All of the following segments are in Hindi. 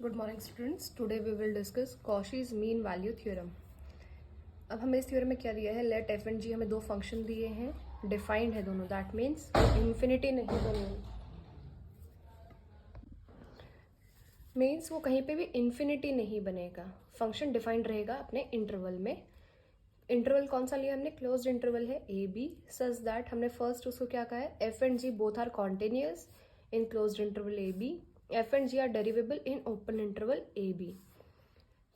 Good morning students, today we will discuss Cauchy's mean value theorem. अब हमें इस थ्योरम में क्या दिया है, लेट एफ एंड जी हमें दो फंक्शन दिए हैं, डिफाइंड है दोनों, दैट मीन्स इन्फिनिटी नहीं बनेगी, मीन्स वो कहीं पे भी इन्फिनिटी नहीं बनेगा। फंक्शन डिफाइंड रहेगा अपने इंटरवल में। इंटरवल कौन सा लिया हमने, क्लोज्ड इंटरवल है ए बी, सच दैट हमने फर्स्ट उसको क्या कहा है, F and G both are continuous in closed interval A B, F and G are derivable in open interval A B.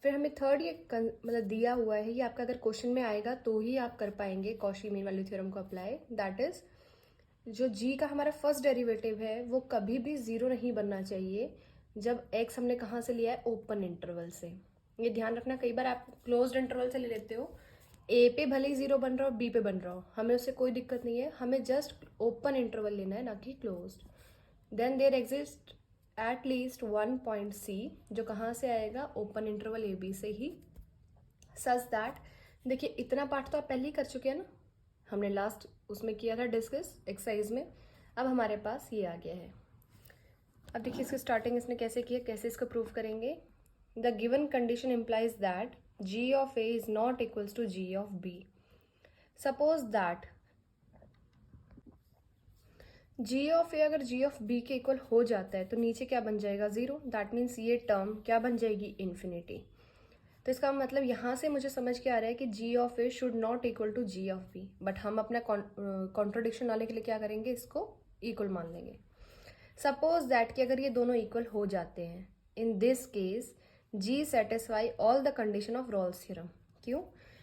फिर हमें थर्ड ये मतलब दिया हुआ है, ये आपका अगर क्वेश्चन में आएगा तो ही आप कर पाएंगे कॉशी मीन वैल्यू थ्योरम को अप्लाई। दैट इज जो g का हमारा फर्स्ट डेरिवेटिव है वो कभी भी जीरो नहीं बनना चाहिए जब x हमने कहाँ से लिया है, ओपन इंटरवल से। ये ध्यान रखना, कई बार आप क्लोज्ड इंटरवल से ले लेते हो, a पे भले ही जीरो बन रहा हो b पे बन रहा हो, हमें उससे कोई दिक्कत नहीं है, हमें जस्ट ओपन इंटरवल लेना है, ना कि closed. Then there exist at least one point c, जो कहाँ से आएगा, ओपन इंटरवल ए बी से ही। सच दैट, देखिए इतना पार्ट तो आप पहले ही कर चुके हैं ना, हमने लास्ट उसमें किया था डिस्कस एक्सरसाइज में। अब हमारे पास ये आ गया है। अब देखिए इसकी स्टार्टिंग इसने कैसे किया, कैसे इसको प्रूव करेंगे। The given condition implies that G of A is not equals to G of B. Suppose that G of A अगर जी ऑफ बी के इक्वल हो जाता है तो नीचे क्या बन जाएगा, जीरो। दैट मीन्स ये टर्म क्या बन जाएगी, इन्फिनिटी। तो इसका मतलब यहाँ से मुझे समझ के आ रहा है कि G of A should not equal to G of B, but हम अपना कॉन्ट्रोडिक्शन लाने के लिए क्या करेंगे, इसको इक्वल मान लेंगे। सपोज दैट कि अगर ये दोनों इक्वल हो जाते हैं, in this case g satisfy all the condition of Rolle's theorem. क्यों?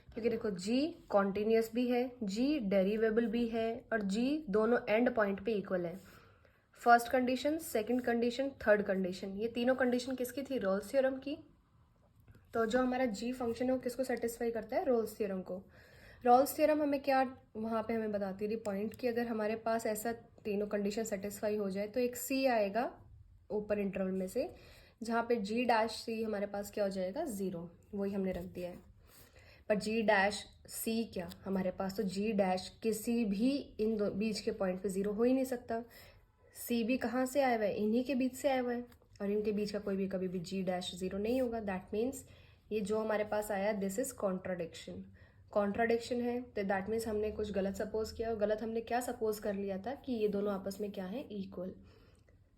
क्योंकि देखो जी कॉन्टिन्यूस भी है, जी डेरिवेबल भी है, और जी दोनों एंड पॉइंट पे इक्वल है। First condition, second condition, third condition, ये तीनों कंडीशन किसकी थी, रॉल्स थ्योरम की। तो जो हमारा जी फंक्शन है वो किसको सेटिस्फाई करता है, रॉल्स थ्योरम को। रॉल्स थ्योरम हमें क्या वहाँ पे हमें बताती रही पॉइंट कि अगर हमारे पास ऐसा तीनों कंडीशन सेटिस्फाई हो जाए तो एक सी आएगा ऊपर इंटरवल में से, जहाँ पे जी डैश सी हमारे पास क्या हो जाएगा, जीरो। वही हमने रख दिया है। पर जी डैश सी क्या, हमारे पास तो जी डैश किसी भी इन दो बीच के पॉइंट पे जीरो हो ही नहीं सकता। सी भी कहाँ से आया हुआ है, इन्हीं के बीच से आया हुआ है, और इनके बीच का कोई भी कभी भी जी डैश जीरो नहीं होगा। दैट मीन्स ये जो हमारे पास आया, दिस इज कॉन्ट्राडिक्शन। कॉन्ट्राडिक्शन है तो दैट मीन्स हमने कुछ गलत सपोज किया, और गलत हमने क्या सपोज कर लिया था कि ये दोनों आपस में क्या है, इक्वल।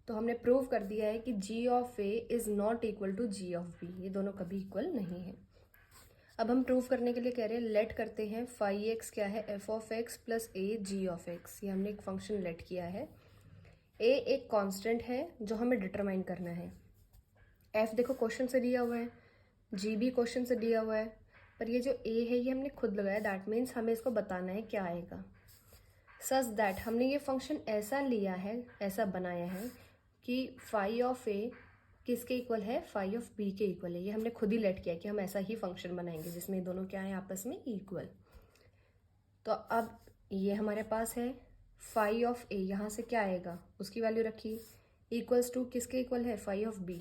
तो हमने प्रूव कर दिया है कि G of A is not equal to G of B, ये दोनों कभी इक्वल नहीं है। अब हम प्रूव करने के लिए कह रहे हैं, लेट करते हैं फाई एक्स क्या है, f of x plus A g of x. ये हमने एक फंक्शन लेट किया है। ए एक कांस्टेंट है जो हमें डिटरमाइन करना है। एफ देखो क्वेश्चन से दिया हुआ है, जी भी क्वेश्चन से दिया हुआ है, पर ये जो ए है ये हमने खुद लगाया। दैट मीन्स हमें इसको बताना है क्या आएगा। सच दैट हमने ये फंक्शन ऐसा लिया है, ऐसा बनाया है कि फाई ऑफ ए किसके इक्वल है, फाई ऑफ बी के इक्वल है। ये हमने खुद ही लेट किया कि हम ऐसा ही फंक्शन बनाएंगे जिसमें दोनों क्या है, आपस में इक्वल। तो अब ये हमारे पास है फाई ऑफ ए, यहाँ से क्या आएगा, उसकी वैल्यू रखी, इक्वल्स टू किसके इक्वल है, phi of B.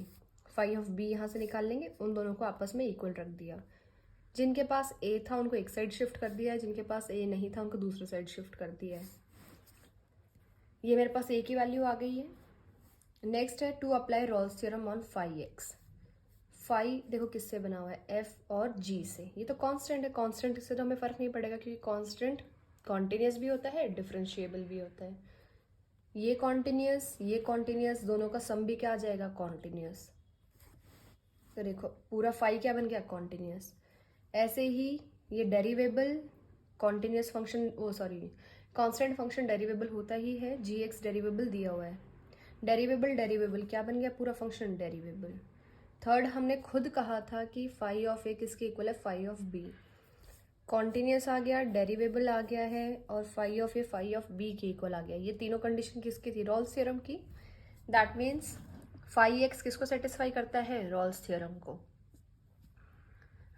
Phi of b यहाँ से निकाल लेंगे, उन दोनों को आपस में इक्वल रख दिया। जिनके पास ए था उनको एक साइड शिफ्ट कर दिया है, जिनके पास ए नहीं था उनको दूसरे साइड शिफ्ट कर दिया है। ये मेरे पास ए की वैल्यू आ गई है। नेक्स्ट है to apply Rolle's theorem on phi x. Phi देखो किससे बना हुआ है, एफ और जी से। ये तो कांस्टेंट है, कांस्टेंट से तो हमें फर्क नहीं पड़ेगा क्योंकि कांस्टेंट कॉन्टिन्यूस भी होता है, डिफरेंशिएबल भी होता है। ये कॉन्टिन्यूस दोनों का सम भी क्या आ जाएगा, कॉन्टिन्यूस। तो देखो पूरा फाई क्या बन गया, कॉन्टिन्यूस। ऐसे ही ये डेरिवेबल कॉन्टिन्यूस फंक्शन, वो सॉरी कांस्टेंट फंक्शन डेरिवेबल होता ही है, जी एक्स डेरिवेबल दिया हुआ है। डेरिवेबल क्या बन गया, पूरा फंक्शन डेरिवेबल। थर्ड हमने खुद कहा था कि फाई ऑफ ए किसके इक्वल है, फाई ऑफ बी। कॉन्टिन्यूस आ गया, डेरिवेबल आ गया है, और phi of A phi of B के इक्वल आ गया। ये तीनों कंडीशन किसकी थी, रॉल्स थ्योरम की। दैट मीन्स फाई एक्स किसको सेटिस्फाई करता है, रॉल्स थ्योरम को।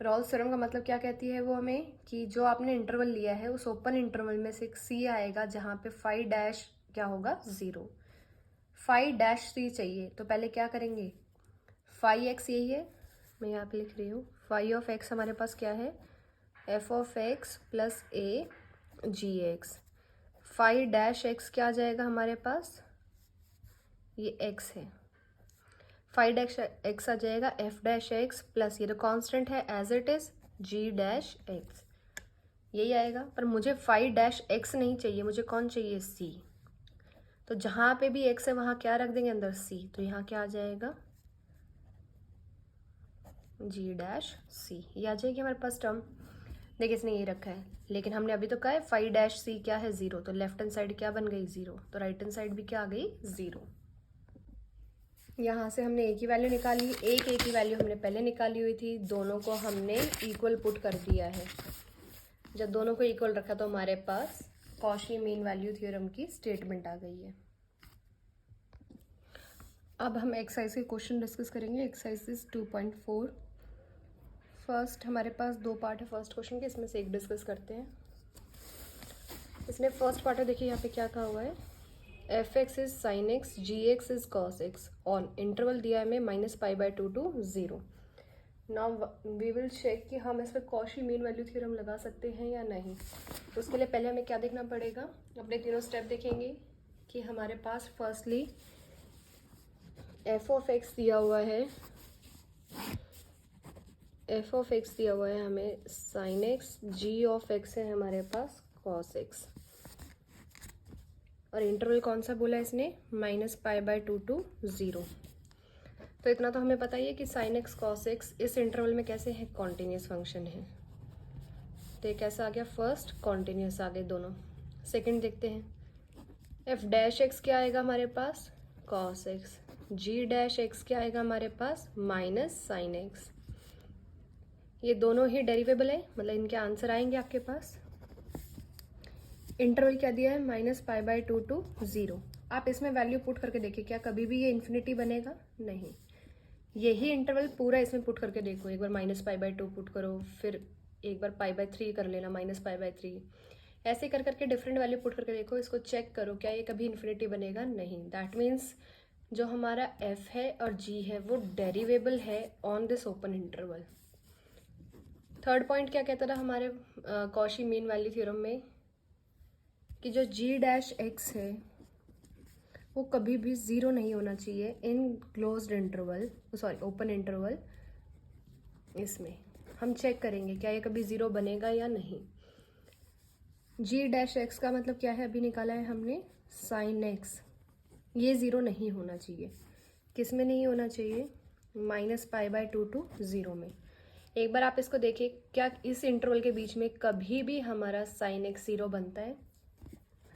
रॉल्स थ्योरम का मतलब क्या कहती है वो हमें, कि जो आपने इंटरवल लिया है उस ओपन इंटरवल में से एक सी आएगा जहाँ पे फाई डैश क्या होगा, जीरो। फाई डैश सी चाहिए तो पहले क्या करेंगे, फाई एक्स यही है, मैं यहाँ पे लिख रही हूँ, फाई ऑफ एक्स हमारे पास क्या है, f of x plus A ji x. Phi dash x क्या आ जाएगा हमारे पास, ये एक्स है। फाइव डैश एक्स आ जाएगा एफ डैश एक्स प्लस ये तो कांस्टेंट है as it is g dash x, यही आएगा। पर मुझे फाइव डैश एक्स नहीं चाहिए, मुझे कौन चाहिए, सी। तो जहाँ पे भी एक्स है वहाँ क्या रख देंगे अंदर, सी। तो यहाँ क्या आ जाएगा, जी डैश सी, ये आ जाएगी हमारे पास टर्म। देखिए इसने ये रखा है, लेकिन हमने अभी तो कहा है फाइव डैश सी क्या है, जीरो। तो लेफ्ट हैंड साइड क्या बन गई, जीरो। तो राइट हैंड साइड भी क्या आ गई, जीरो। यहाँ से हमने एक ही वैल्यू निकाली, एक ही वैल्यू हमने पहले निकाली हुई थी, दोनों को हमने इक्वल पुट कर दिया है। जब दोनों को इक्वल रखा तो हमारे पास कॉशी मीन वैल्यू थ्योरम की स्टेटमेंट आ गई है। अब हम एक्सरसाइज के क्वेश्चन डिस्कस करेंगे। एक्सरसाइज 2.4। फर्स्ट हमारे पास दो पार्ट है फर्स्ट क्वेश्चन के, इसमें से एक डिस्कस करते हैं। इसमें फर्स्ट पार्ट है, देखिए यहाँ पे क्या कहा हुआ है, f x is sine x, g x is cos x on interval दिया है हमें -π/2 to 0। Now we will check कि हम इस पर कॉशी मीन वैल्यू थ्योरम लगा सकते हैं या नहीं। तो उसके लिए पहले हमें क्या देखना पड़ेगा, अपने तीनों स्टेप देखेंगे कि हमारे पास फर्स्टली एफ ऑफ एक्स दिया हुआ है, एफ ऑफ एक्स दिया हुआ है हमें sine x, g of x है हमारे पास कॉस एक्स, और इंटरवल कौन सा बोला है इसने, -π/2 to 0। तो इतना तो हमें पता ही है कि साइन एक्स कॉस एक्स इस इंटरवल में कैसे है, कॉन्टिन्यूस फंक्शन है। तो ये कैसा आ गया, फर्स्ट कॉन्टिन्यूस आ गए दोनों। सेकंड देखते हैं, एफ डैश एक्स क्या आएगा हमारे पास, कॉस एक्स, जी डैश एक्स क्या आएगा हमारे पास, माइनस साइन एक्स। ये दोनों ही डेरिवेबल है, मतलब इनके आंसर आएंगे आपके पास। इंटरवल क्या दिया है, -π/2 to 0। आप इसमें वैल्यू पुट करके देखिए, क्या कभी भी ये इन्फिनिटी बनेगा, नहीं। यही इंटरवल पूरा इसमें पुट करके देखो, एक बार -π/2 पुट करो, फिर एक बार π/3 कर लेना, -π/3, ऐसे कर करके डिफरेंट वैल्यू पुट करके देखो, इसको चेक करो क्या ये कभी इन्फिनिटी बनेगा, नहीं। दैट मीन्स जो हमारा f है और g है वो डेरिवेबल है on this open interval. Third point क्या कहता था हमारे कॉशी मीन वैल्यू थ्योरम में, कि जो जी डैश एक्स है वो कभी भी ज़ीरो नहीं होना चाहिए इन closed interval, sorry open interval. इसमें हम चेक करेंगे क्या ये कभी ज़ीरो बनेगा या नहीं। जी डैश एक्स का मतलब क्या है, अभी निकाला है हमने, साइन एक्स, ये ज़ीरो नहीं होना चाहिए। किस में नहीं होना चाहिए, -π/2 to 0 में। एक बार आप इसको देखिए, क्या इस इंटरवल के बीच में कभी भी हमारा साइन एक्स ज़ीरो बनता है।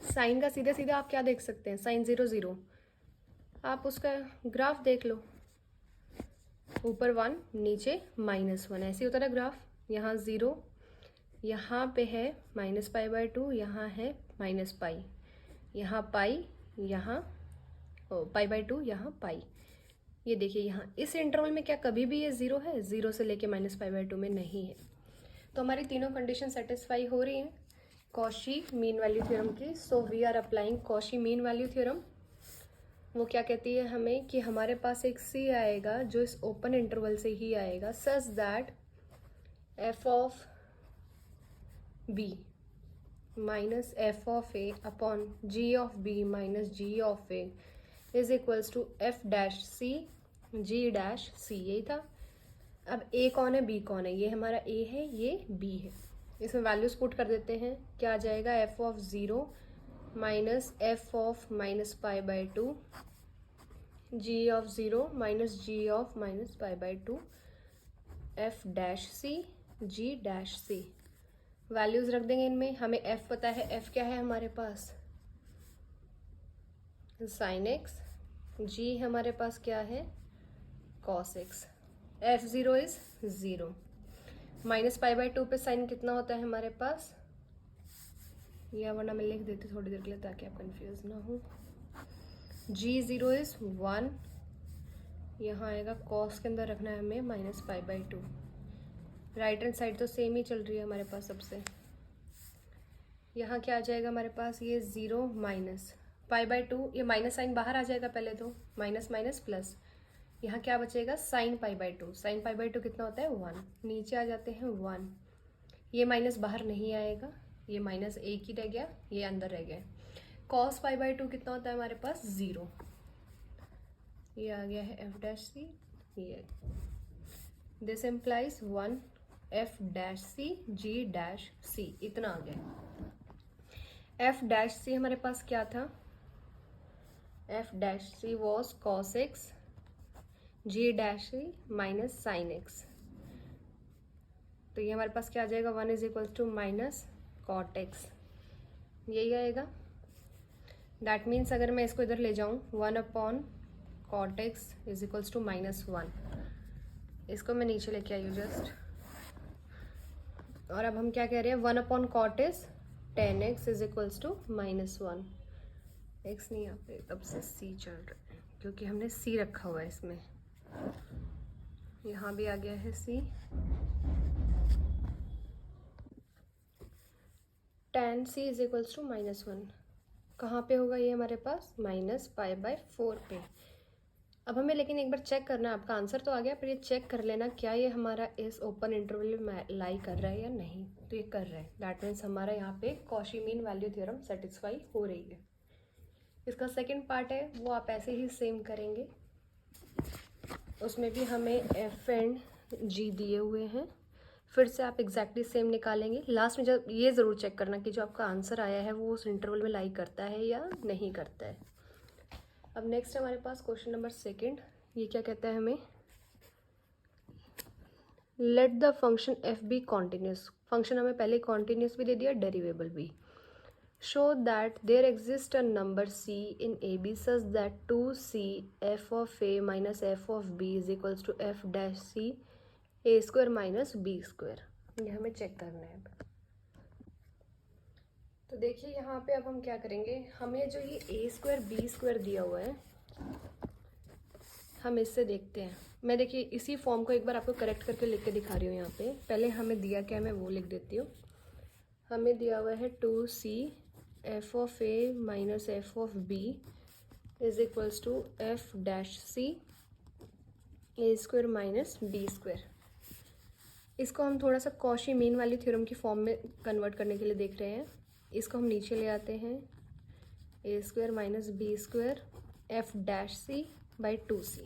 साइन का सीधे सीधे आप क्या देख सकते हैं, साइन 0 0, आप उसका ग्राफ देख लो, ऊपर 1 नीचे -1, ऐसे होता है ग्राफ। यहाँ 0, यहाँ पे है -π/2, यहाँ है -π, यहाँ पाई, यहाँ π/2, यहाँ पाई। ये देखिए यहाँ इस इंटरवल में क्या कभी भी ये 0 है, 0 से लेके -π/2 में नहीं है। तो हमारी तीनों कंडीशन सेटिस्फाई हो रही हैं कॉशी मीन वैल्यू थ्योरम की। So we are applying Cauchy mean value theorem. वो क्या कहती है हमें कि हमारे पास एक सी आएगा जो इस ओपन इंटरवल से ही आएगा, such that F of B minus F of A upon G of B minus G of A is equals to F dash C G dash C. यही था। अब ए कौन है, बी कौन है, ये हमारा ए है, ये बी है। इसमें वैल्यूज पुट कर देते हैं, क्या आ जाएगा, F of 0 minus F of -π/2, G of 0 minus G of -π/2, F dash C G dash C. Values रख देंगे इनमें। हमें एफ पता है, एफ क्या है हमारे पास, साइन एक्स, जी हमारे पास क्या है, कॉस एक्स, एफ 0 इज 0। -π/2 पे साइन कितना होता है हमारे पास, या वरना मैं लिख देती थोड़ी देर के लिए ताकि आप कंफ्यूज ना हो। जी 0 इज 1, यहाँ आएगा कॉस के अंदर रखना है हमें -π/2। राइट हैंड साइड तो सेम ही चल रही है हमारे पास सबसे। यहाँ क्या आ जाएगा हमारे पास, ये 0 माइनस π/2, ये माइनस साइन बाहर आ जाएगा पहले तो, माइनस माइनस प्लस, यहाँ क्या बचेगा, साइन π/2। साइन π/2 कितना होता है, 1, नीचे आ जाते हैं 1, ये माइनस बाहर नहीं आएगा, ये माइनस एक ही रह गया, ये अंदर रह गया। कॉस π/2 कितना होता है हमारे पास, 0। ये आ गया है एफ डैश सी, ये this implies 1 F dash C G dash C, इतना आ गया। एफ डैश सी हमारे पास क्या था, f dash c was cos x, ji dash c minus sine x, तो ये हमारे पास क्या आ जाएगा, 1 is equal to minus cot x, यही आएगा। दैट मीन्स अगर मैं इसको इधर ले जाऊँ 1 upon cot x is equals to -1, इसको मैं नीचे लेके आई हूँ जस्ट। और अब हम क्या कह रहे हैं, 1 upon cot is tan x is equals to -1। X नहीं, यहाँ पे तब से सी चल रहा है क्योंकि हमने सी रखा हुआ है इसमें, यहाँ भी आ गया है c. tan c is equals to -1, कहाँ पे होगा ये हमारे पास, -π/4 पे। अब हमें लेकिन एक बार चेक करना है, आपका आंसर तो आ गया पर ये चेक कर लेना क्या ये हमारा इस ओपन इंटरवल में लाई कर रहा है या नहीं, तो ये कर रहा है। दैट मीन्स हमारा यहाँ पे Cauchy mean value theorem satisfy हो रही है। इसका सेकंड पार्ट है वो आप ऐसे ही सेम करेंगे, उसमें भी हमें एफ एंड जी दिए हुए हैं, फिर से आप एग्जैक्टली सेम निकालेंगे। लास्ट में जब ये ज़रूर चेक करना कि जो आपका आंसर आया है वो उस इंटरवल में लाई करता है या नहीं करता है। अब नेक्स्ट हमारे पास क्वेश्चन नंबर सेकंड, ये क्या कहता है हमें, let the function f be continuous, function हमें पहले कॉन्टिन्यूस भी दे दिया, डेरिवेबल भी। Show that there exist a number c in a B such that 2c f of A minus F of B is equals to F dash c a square minus B square, ये हमें चेक करना है। तो देखिए यहाँ पे अब हम क्या करेंगे, हमें जो ये ए स्क्वायर बी स्क्वायर दिया हुआ है हम इससे देखते हैं। मैं देखिए इसी फॉर्म को एक बार आपको करेक्ट करके लिख के दिखा रही हूँ। यहाँ पे पहले हमें दिया क्या है मैं वो लिख देती हूँ। हमें दिया हुआ है 2c f of A minus F of B is equals to F dash c a square minus B square. इसको हम थोड़ा सा कॉशी मीन वाली थ्योरम की फॉर्म में कन्वर्ट करने के लिए देख रहे हैं। इसको हम नीचे ले आते हैं, A square minus B square F dash C by 2c,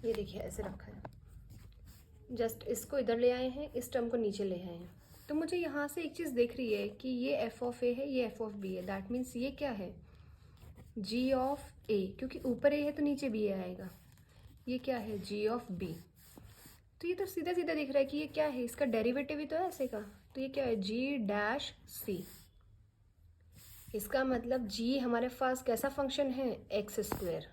ये देखिए ऐसे रखा है। जस्ट इसको इधर ले आए हैं, इस टर्म को नीचे ले आए हैं। तो मुझे यहाँ से एक चीज़ दिख रही है कि ये एफ ऑफ ए है, ये एफ ऑफ बी है। दैट मीन्स ये क्या है, जी ऑफ ए, क्योंकि ऊपर ए है तो नीचे बी आएगा। ये क्या है, जी ऑफ बी। तो ये तो सीधा सीधा दिख रहा है कि ये क्या है, इसका डेरिवेटिव ही तो है ऐसे का। तो ये क्या है, जी डैश सी। इसका मतलब जी हमारे पास कैसा फंक्शन है, एक्स स्क्वायर।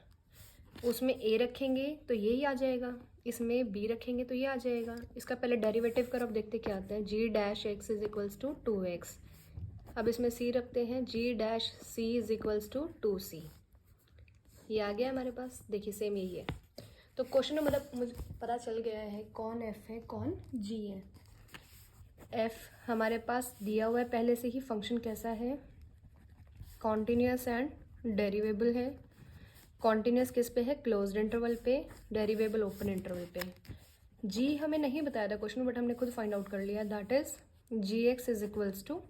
उसमें ए रखेंगे तो यही आ जाएगा, इसमें बी रखेंगे तो ये आ जाएगा। इसका पहले डेरिवेटिव कर, अब देखते क्या आता है। G dash X is equals to 2x। अब इसमें सी रखते हैं, G dash C is equals to 2c। ये आ गया हमारे पास, देखिए सेम यही है। तो क्वेश्चन में मतलब मुझे पता चल गया है कौन एफ है कौन जी है। एफ हमारे पास दिया हुआ है पहले से ही, फंक्शन कैसा है, कॉन्टिन्यूस एंड डेरिवेबल है। कॉन्टिन्यूस किस पे है, क्लोज्ड इंटरवल पे, डेरिवेबल ओपन इंटरवल पे। जी हमें नहीं बताया था क्वेश्चन, बट हमने खुद फाइंड आउट कर लिया। That is g x is equals to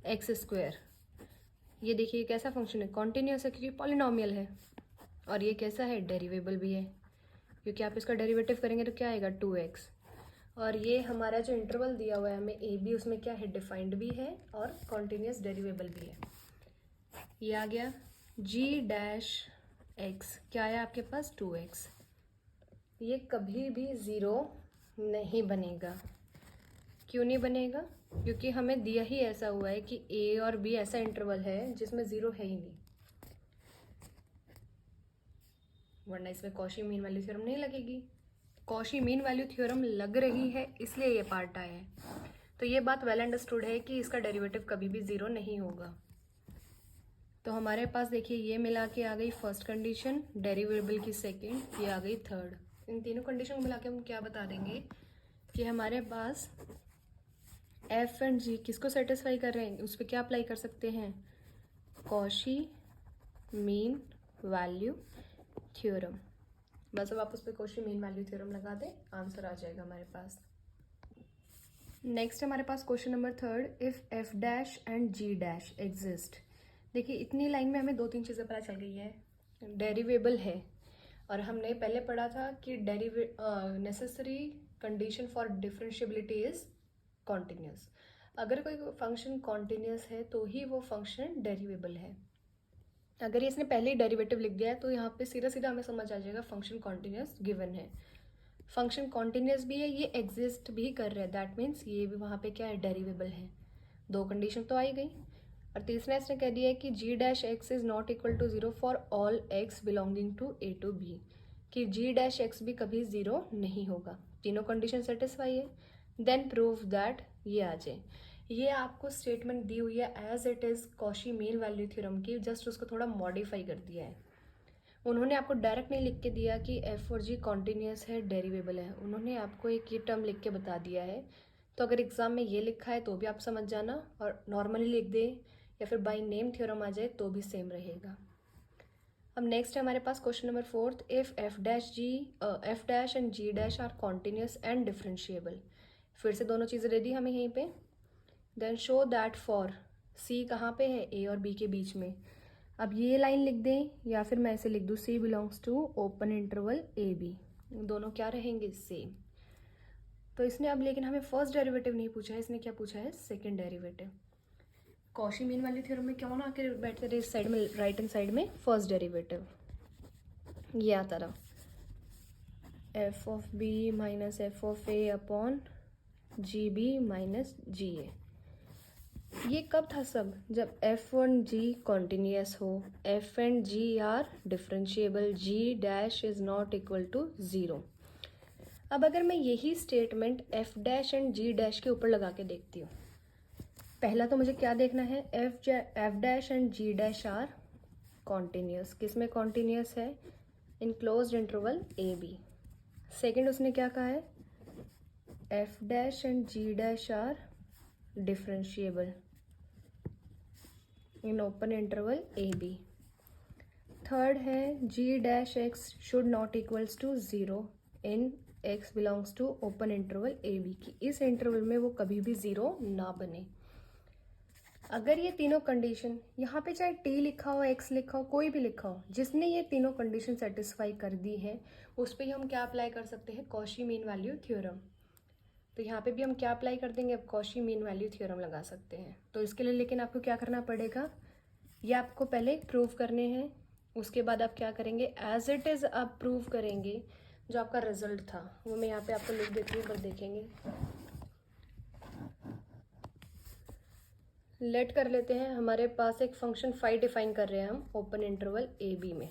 x square. ये देखिए कैसा फंक्शन है, कॉन्टिन्यूस है क्योंकि पॉलिनॉमियल है, और ये कैसा है, डेरिवेबल भी है क्योंकि आप इसका डेरिवेटिव करेंगे तो क्या आएगा, 2x। और ये हमारा जो इंटरवल दिया हुआ है हमें ए बी, उसमें क्या है, डिफाइंड भी है और कॉन्टिन्यूस डेरिवेबल भी है। ये आ गया जी डैश एक्स, क्या है आपके पास, 2x। ये कभी भी ज़ीरो नहीं बनेगा। क्यों नहीं बनेगा, क्योंकि हमें दिया ही ऐसा हुआ है कि ए और बी ऐसा इंटरवल है जिसमें ज़ीरो है ही नहीं, वरना इसमें कॉशी मीन वैल्यू थ्योरम नहीं लगेगी। कॉशी मीन वैल्यू थ्योरम लग रही है इसलिए ये पार्ट आया है। तो ये बात वेल अंडरस्टूड है कि इसका डेरिवेटिव कभी भी ज़ीरो नहीं होगा। तो हमारे पास देखिए ये मिला के आ गई फर्स्ट कंडीशन, डेरिवेबल की सेकेंड, ये आ गई थर्ड। इन तीनों कंडीशन को मिला के हम क्या बता देंगे कि हमारे पास एफ एंड जी किसको सेटिस्फाई कर रहे हैं, उस पर क्या अप्लाई कर सकते हैं, कॉशी मीन वैल्यू थ्योरम। बस अब आप उस पर कॉशी मीन वैल्यू थ्योरम लगा दें, आंसर आ जाएगा हमारे पास। नेक्स्ट हमारे पास question number third, if F dash and G dash exist. देखिए इतनी लाइन में हमें दो तीन चीज़ें पता चल गई है। डेरिवेबल है, और हमने पहले पढ़ा था कि necessary condition for differentiability is continuous. अगर कोई फंक्शन कॉन्टिन्यूस है तो ही वो फंक्शन डेरिवेबल है। अगर इसने पहले ही डेरिवेटिव लिख दिया है तो यहाँ पे सीधा सीधा हमें समझ आ जाएगा फंक्शन कॉन्टिन्यूस गिवन है। फंक्शन कॉन्टिन्यूस भी है, ये एग्जिस्ट भी कर रहा है, दैट मीन्स ये भी वहाँ पे क्या है, डेरिवेबल है। दो कंडीशन तो आई गई। और तीसरा इसने कह दिया है कि G dash X is not equal to zero for all X belonging to A to B, कि जी डैश एक्स भी कभी जीरो नहीं होगा। तीनों कंडीशन सेटिस्फाई है। देन प्रूव दैट, ये आ जाए। ये आपको स्टेटमेंट दी हुई है as it is Cauchy mean value theorem की, जस्ट उसको थोड़ा मॉडिफाई कर दिया है। उन्होंने आपको डायरेक्ट नहीं लिख के दिया कि एफ और जी कॉन्टिन्यूस है, डेरिवेबल है, उन्होंने आपको एक ये टर्म लिख के बता दिया है। तो अगर एग्जाम में ये लिखा है तो भी आप समझ जाना, और नॉर्मली लिख दे या फिर बाई नेम थ्योरम आ जाए तो भी सेम रहेगा। अब नेक्स्ट है हमारे पास question number 4, if F dash and G dash are continuous and differentiable. फिर से दोनों चीज़ें रेडी हमें यहीं पे। Then show that for C कहाँ पे है, ए और बी के बीच में। अब ये लाइन लिख दें या फिर मैं ऐसे लिख दूँ, C belongs to open interval A B, दोनों क्या रहेंगे, सेम। तो इसने अब लेकिन हमें फर्स्ट डेरिवेटिव नहीं पूछा है, इसने क्या पूछा है, सेकंड डेरिवेटिव। कॉशी मीन वाली थ्योरम में क्या होना, आके बैठते रहे इस साइड में, राइट हैंड साइड में फर्स्ट डेरिवेटिव ये आता रहा, F of B minus F of A upon G B minus G A. ये कब था सब, जब एफ एंड जी कॉन्टिन्यूस हो, F and G are differentiable, G dash is not equal to zero. अब अगर मैं यही statement F dash and G dash के ऊपर लगा के देखती हूँ, पहला तो मुझे क्या देखना है, F dash and G dash are continuous. किस में कॉन्टिन्यूस है, in closed interval A B. Second उसने क्या कहा है, F dash and G dash are differentiable in open interval A B. Third है G dash X should not equals to zero in X belongs to open interval A B, की इस इंटरवल में वो कभी भी ज़ीरो ना बने। अगर ये तीनों कंडीशन, यहाँ पे चाहे टी लिखा हो, एक्स लिखा हो, कोई भी लिखा हो, जिसने ये तीनों कंडीशन सेटिस्फाई कर दी है उस पर ही हम क्या अप्लाई कर सकते हैं, कॉशी मीन वैल्यू थ्योरम। तो यहाँ पे भी हम क्या अप्लाई कर देंगे, अब कॉशी मीन वैल्यू थ्योरम लगा सकते हैं। तो इसके लिए लेकिन आपको क्या करना पड़ेगा, ये आपको पहले प्रूव करने हैं, उसके बाद आप क्या करेंगे, एज इट इज़ आप प्रूव करेंगे। जो आपका रिजल्ट था वो मैं यहाँ पे आपको लिख देती हूँ, पर देखेंगे। लेट कर लेते हैं, हमारे पास एक फंक्शन फाई डिफाइन कर रहे हैं हम ओपन इंटरवल ए बी में।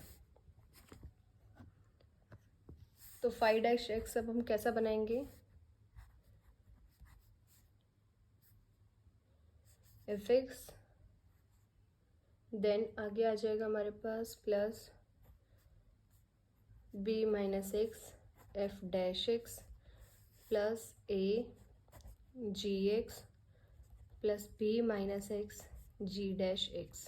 तो फाई डैश एक्स अब हम कैसा बनाएंगे, एफ एक्स, देन आगे आ जाएगा हमारे पास plus B minus X F dash X plus ए जी X plus B minus X जी डैश एक्स।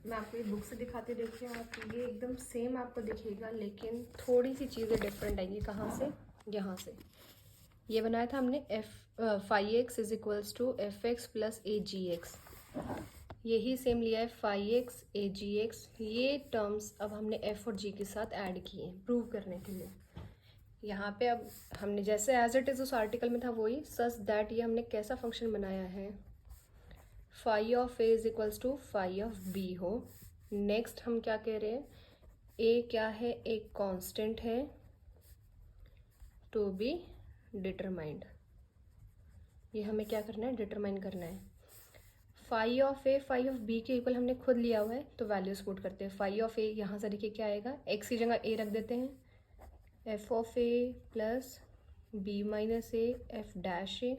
मैं आपको ये बुक से दिखाती देखिए, आप ये एकदम सेम आपको दिखेगा, लेकिन थोड़ी सी चीज़ें डिफरेंट आएंगी। कहाँ से, यहाँ से। ये बनाया था हमने f phi x is equals to f x plus A ji x, यही सेम लिया है phi x a ji x. ये टर्म्स अब हमने एफ और जी के साथ ऐड किए प्रूव करने के लिए। यहाँ पे अब हमने जैसे एज इट इज़ उस आर्टिकल में था वही, सच दैट ये हमने कैसा फंक्शन बनाया है, phi of A is equals to phi of b हो। नेक्स्ट हम क्या कह रहे हैं, ए क्या है, एक कांस्टेंट है टू बी डिटरमाइंड। ये हमें क्या करना है, डिटरमाइन करना है। Phi of A phi of B के इक्वल हमने खुद लिया हुआ है, तो वैल्यूज पुट करते हैं। फाई ऑफ ए यहाँ से देखिए क्या आएगा, एक्स की जगह ए रख देते हैं, F of A plus B minus A F dash A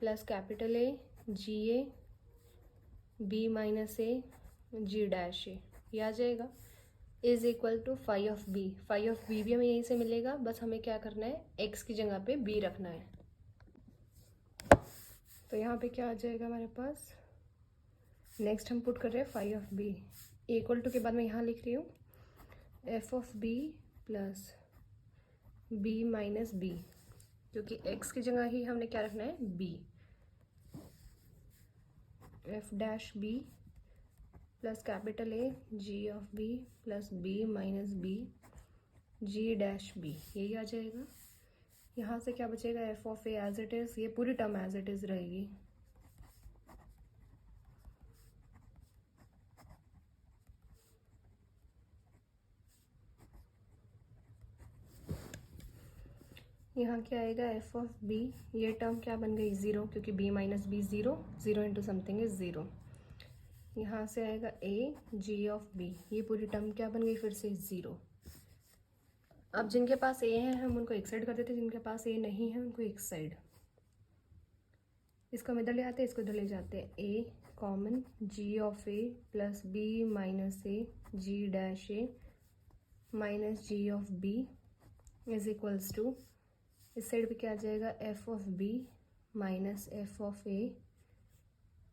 plus capital A G A B minus A G dash A, ये आ जाएगा, is equal to phi of B. Phi of B भी हमें यहीं से मिलेगा, बस हमें क्या करना है, एक्स की जगह पे बी रखना है। तो यहाँ पे क्या आ जाएगा हमारे पास, नेक्स्ट हम पुट कर रहे हैं phi of b equal to के बाद मैं यहाँ लिख रही हूँ f of b plus B minus b, क्योंकि एक्स की जगह ही हमने क्या रखना है, b, f dash b plus capital A g of b plus B minus b g dash b, यही आ जाएगा। यहाँ से क्या बचेगा, f of a as it is, ये पूरी टर्म एज इट इज़ रहेगी। यहाँ क्या आएगा, एफ ऑफ बी, ये टर्म क्या बन गई, ज़ीरो, क्योंकि B minus B zero, zero into something is zero. यहाँ से आएगा ए जी ऑफ बी, ये पूरी टर्म क्या बन गई फिर से, ज़ीरो। अब जिनके पास ए है हम उनको एक साइड कर देते हैं, जिनके पास ए नहीं है उनको एक साइड। इसको हम इधर ले आते हैं, इसको इधर ले जाते हैं। A common, G of A plus B minus A G dash A minus G of B is equals to, इस साइड पे क्या आ जाएगा, F of B minus F of A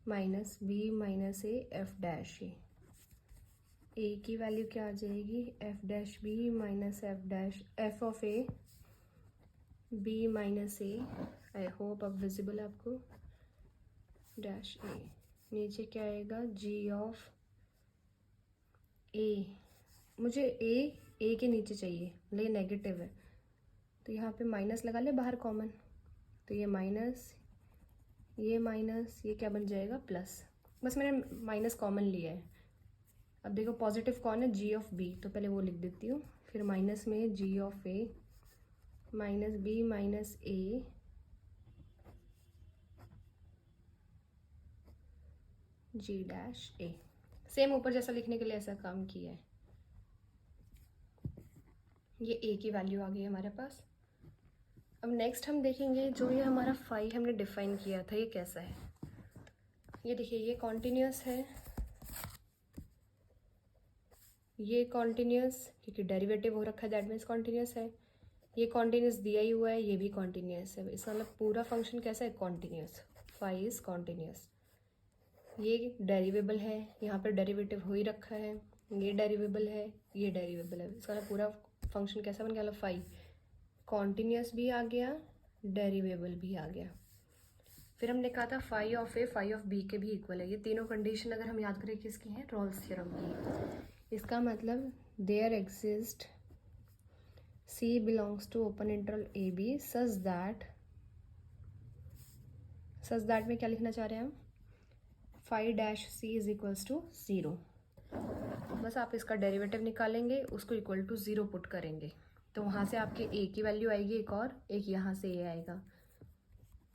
minus B minus A F dash A की वैल्यू क्या आ जाएगी, F dash B minus F of A B minus A, I hope अब विजिबल है आपको, डैश ए। नीचे क्या आएगा, जी ऑफ ए, मुझे ए के नीचे चाहिए, मतलब ये नेगेटिव है तो यहाँ पे माइनस लगा ले बाहर कॉमन, तो ये माइनस ये क्या बन जाएगा, प्लस। बस मैंने माइनस कॉमन लिया है। अब देखो पॉजिटिव कौन है, जी ऑफ बी, तो पहले वो लिख देती हूँ, फिर माइनस में G of A minus B minus A G dash A. Same ऊपर जैसा लिखने के लिए ऐसा काम किया है। ये ए की वैल्यू आ गई है हमारे पास। अब नेक्स्ट हम देखेंगे जो ये हमारा फाई हमने डिफाइन किया था, ये कैसा है। ये देखिए, ये कॉन्टिन्यूस है, ये कॉन्टिन्यूस क्योंकि डेरिवेटिव हो रखा है, दैट मीन्स कॉन्टिन्यूस है। ये कॉन्टिन्यूस दिया ही हुआ है, ये भी कॉन्टिन्यूस है, इसका मतलब पूरा फंक्शन कैसा है, कॉन्टिन्यूस। Phi is continuous. ये डेरिवेबल है, यहाँ पर डेरिवेटिव हो ही रखा है, ये डेरिवेबल है, ये डेरिवेबल है, इसका मतलब पूरा फंक्शन कैसा बन गया, मतलब फाई कॉन्टिन्यूस भी आ गया, डेरिवेबल भी आ गया। फिर हमने कहा था phi of A phi of B के भी इक्वल है। ये तीनों कंडीशन अगर हम याद करें किसकी हैं, रॉल्स थ्योरम की। इसका मतलब there exist C belongs to open interval A B such that में क्या लिखना चाह रहे हैं हम, phi dash C is equals to zero. बस आप इसका डेरिवेटिव निकालेंगे, उसको इक्वल टू ज़ीरो पुट करेंगे, तो वहाँ से आपके ए की वैल्यू आएगी एक, और एक यहाँ से ए आएगा,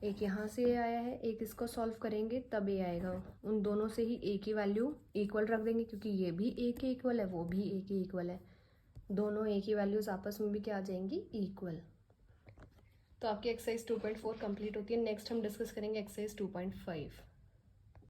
एक यहाँ से ए आया है, एक इसको सॉल्व करेंगे तब ए आएगा। उन दोनों से ही ए की वैल्यू इक्वल रख देंगे, क्योंकि ये भी ए के इक्वल है, वो भी ए के इक्वल है, दोनों ए की वैल्यूज़ आपस में भी क्या आ जाएंगी, इक्वल। तो आपकी एक्सरसाइज 2.4 कंप्लीट होती है। नेक्स्ट हम डिस्कस करेंगे एक्सरसाइज 2.5।